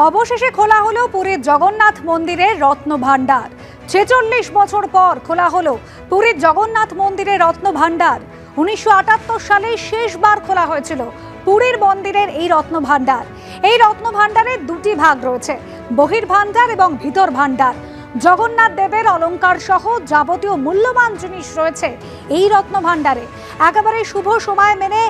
অবশেষে খোলা হলো পুরীর জগন্নাথ মন্দিরের রত্ন ভাণ্ডার। ৪৬ বছর পর খোলা হলো পুরীর জগন্নাথ মন্দিরের রত্ন ভাণ্ডার। ১৯৭৮ সালে শেষবার খোলা হয়েছিল পুরীর মন্দিরের এই রত্ন ভাণ্ডার। এই রত্ন ভাণ্ডারের দুটি ভাগ রয়েছে, বহির্ভাণ্ডার এবং ভিতর ভাণ্ডার। জগন্নাথ দেবের অলংকার সহ যাবতীয় মূল্যবান জিনিস রয়েছে এই রত্ন ভাণ্ডারে। একেবারে শুভ সময় মেনে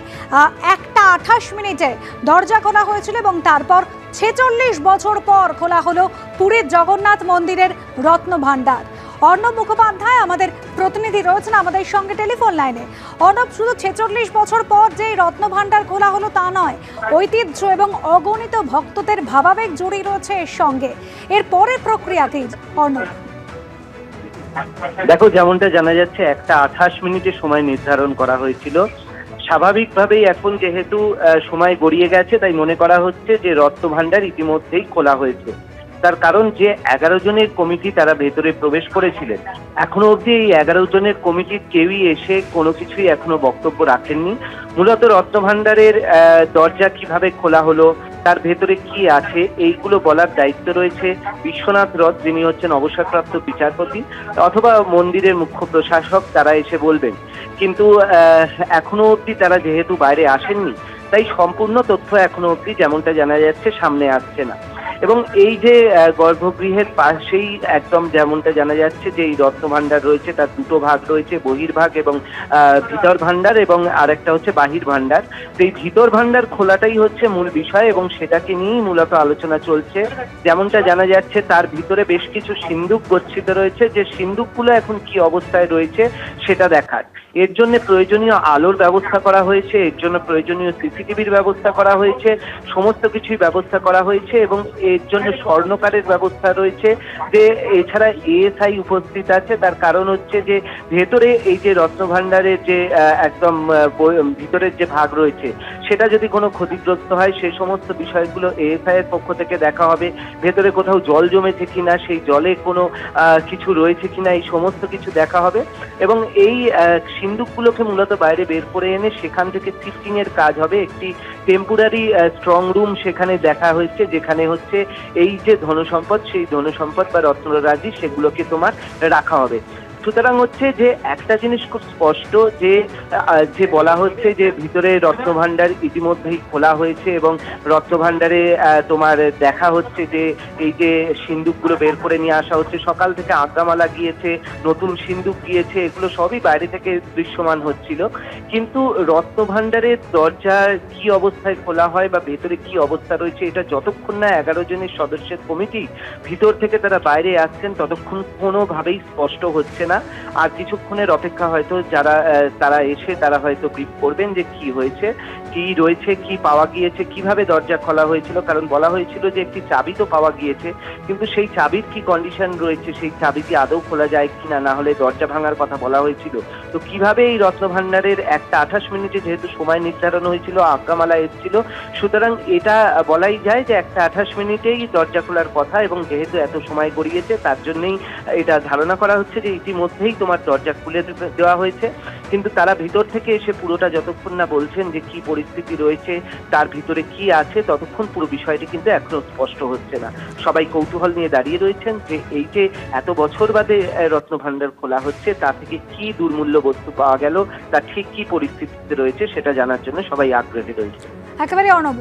1:28 দরজা খোলা হয়েছিল এবং তারপর ৪৬ বছর পর খোলা হলো পুরীর জগন্নাথ মন্দিরের রত্ন ভাণ্ডার। অর্ণব মুখোপাধ্যায় আমাদের প্রতিনিধি রয়েছেন আমাদের সঙ্গে টেলিফোন লাইনে। অর্ণব, শুধু ৪৬ বছর পর যে রত্ন ভাণ্ডার খোলা হলো তা নয়, ঐতিহ্য এবং অগণিত ভক্তদের ভাবাবেগ জড়িয়ে রয়েছে এর সঙ্গে। এর পরের প্রক্রিয়া কি অর্ণব? দেখো, যেমনটা জানা যাচ্ছে 1:28 সময় নির্ধারণ করা হয়েছিল। স্বাভাবিকভাবেই এখন যেহেতু সময় গড়িয়ে গেছে, তাই মনে করা হচ্ছে যে রত্ন ভাণ্ডার ইতিমধ্যেই খোলা হয়েছে। তার কারণ যে 11 জনের কমিটি তারা ভেতরে প্রবেশ করেছিলেন, এখনো অবধি এই 11 জনের কমিটির কেউই এসে কোনো কিছুই এখনো বক্তব্য রাখেননি। মূলত রত্ন ভাণ্ডারের দরজা কিভাবে খোলা হলো, তার ভেতরে কি আছে, এইগুলো বলার দায়িত্ব রয়েছে বিশ্বনাথ রথ, যিনি হচ্ছেন অবসরপ্রাপ্ত বিচারপতি, অথবা মন্দিরের মুখ্য প্রশাসক, তারা এসে বলবেন। কিন্তু এখনো অবধি তারা যেহেতু বাইরে আসেননি, তাই সম্পূর্ণ তথ্য এখনো অবধি যেমনটা জানা যাচ্ছে সামনে আসছে না। এবং এই যে গর্ভগৃহের পাশেই একদম যেমনটা জানা যাচ্ছে যে এই রত্ন ভাণ্ডার রয়েছে, তার দুটো ভাগ রয়েছে, বহির্ভাগ এবং ভিতর ভাণ্ডার, এবং আরেকটা হচ্ছে বাহির ভাণ্ডার। তো এই ভিতর ভাণ্ডার খোলাটাই হচ্ছে মূল বিষয় এবং সেটাকে নিয়েই মূলত আলোচনা চলছে। যেমনটা জানা যাচ্ছে তার ভিতরে বেশ কিছু সিন্দুক গচ্ছিত রয়েছে, যে সিন্দুকগুলো এখন কি অবস্থায় রয়েছে সেটা দেখার। এর জন্য প্রয়োজনীয় আলোর ব্যবস্থা করা হয়েছে, এর জন্য প্রয়োজনীয় সিসিটিভির ব্যবস্থা করা হয়েছে, সমস্ত কিছুই ব্যবস্থা করা হয়েছে এবং এর জন্য স্বর্ণকারের ব্যবস্থা রয়েছে। যে এছাড়া এএসআই উপস্থিত আছে। তার কারণ হচ্ছে যে ভেতরে এই যে রত্ন ভাণ্ডারের যে একদম ভিতরের যে ভাগ রয়েছে, সেটা যদি কোনো ক্ষতিগ্রস্ত হয় সেই সমস্ত বিষয়গুলো এএসআই এর পক্ষ থেকে দেখা হবে। ভেতরে কোথাও জল জমেছে কিনা, সেই জলে কোনো কিছু রয়েছে কিনা, এই সমস্ত কিছু দেখা হবে। এবং এই সিন্দুকগুলোকে মূলত বাইরে বের করে এনে সেখান থেকে শিফটিং এর কাজ হবে। একটি টেম্পোরারি স্ট্রং রুম সেখানে দেখা হয়েছে, যেখানে হচ্ছে এই যে ধনসম্পদ, সেই ধনসম্পদ বা রত্নরাজি সেগুলোকে তোমার রাখা হবে। সুতরাং হচ্ছে যে একটা জিনিস খুব স্পষ্ট, যে বলা হচ্ছে যে ভিতরে রত্ন ভাণ্ডার ইতিমধ্যেই খোলা হয়েছে এবং রত্ন ভাণ্ডারে তোমার দেখা হচ্ছে যে এই যে সিন্দুকগুলো বের করে নিয়ে আসা হচ্ছে। সকাল থেকে আজ্ঞামালা গিয়েছে, নতুন সিন্দুক গিয়েছে, এগুলো সবই বাইরে থেকে দৃশ্যমান হচ্ছিল। কিন্তু রত্ন ভাণ্ডারের দরজা কি অবস্থায় খোলা হয় বা ভেতরে কি অবস্থা রয়েছে, এটা যতক্ষণ না 11 জনের সদস্যের কমিটি ভিতর থেকে তারা বাইরে আসছেন, ততক্ষণ কোনোভাবেই স্পষ্ট হচ্ছে না। আর কিছুক্ষণের অপেক্ষা, হয়তো তারা এসে তারা হয়তো ব্রিফ করবেন যে কি হয়েছে, কি রয়েছে, কি পাওয়া গিয়েছে, কিভাবে দরজা খোলা হয়েছিল। কারণ বলা হয়েছিল যে একটি চাবি তো পাওয়া গিয়েছে, কিন্তু সেই চাবির কি কন্ডিশন রয়েছে, সেই চাবি কি আদৌ খোলা যায় কিনা, না হলে দরজা ভাঙার কথা বলা হয়েছিল। তো কিভাবে এই রত্ন ভাণ্ডারের 1:28 যেহেতু সময় নির্ধারণ হয়েছিল, আজ্ঞামালা এসেছিল, সুতরাং এটা বলাই যায় যে 1:28 দরজা খোলার কথা। এবং যেহেতু এত সময় গড়িয়েছে, তার জন্যই এটা ধারণা করা হচ্ছে যে ইতিমধ্যেই তোমার দরজা খুলে দেওয়া হয়েছে। কিন্তু তারা ভিতর থেকে এসে পুরোটা যতক্ষণ না বলছেন যে কি পরিস্থিতি রয়েছে, তার ভিতরে কি আছে, ততক্ষণ পুরো বিষয়টি কিন্তু এখনো স্পষ্ট হচ্ছে না। সবাই কৌতূহল নিয়ে দাঁড়িয়ে রয়েছেন যে এই যে এত বছর বাদে রত্ন ভাণ্ডার খোলা হচ্ছে, তা থেকে কি দুর্মূল্য বস্তু পাওয়া গেল, তা ঠিক কি পরিস্থিতিতে রয়েছে সেটা জানার জন্য সবাই আগ্রহী রয়েছে। একেবারে অর্ণব।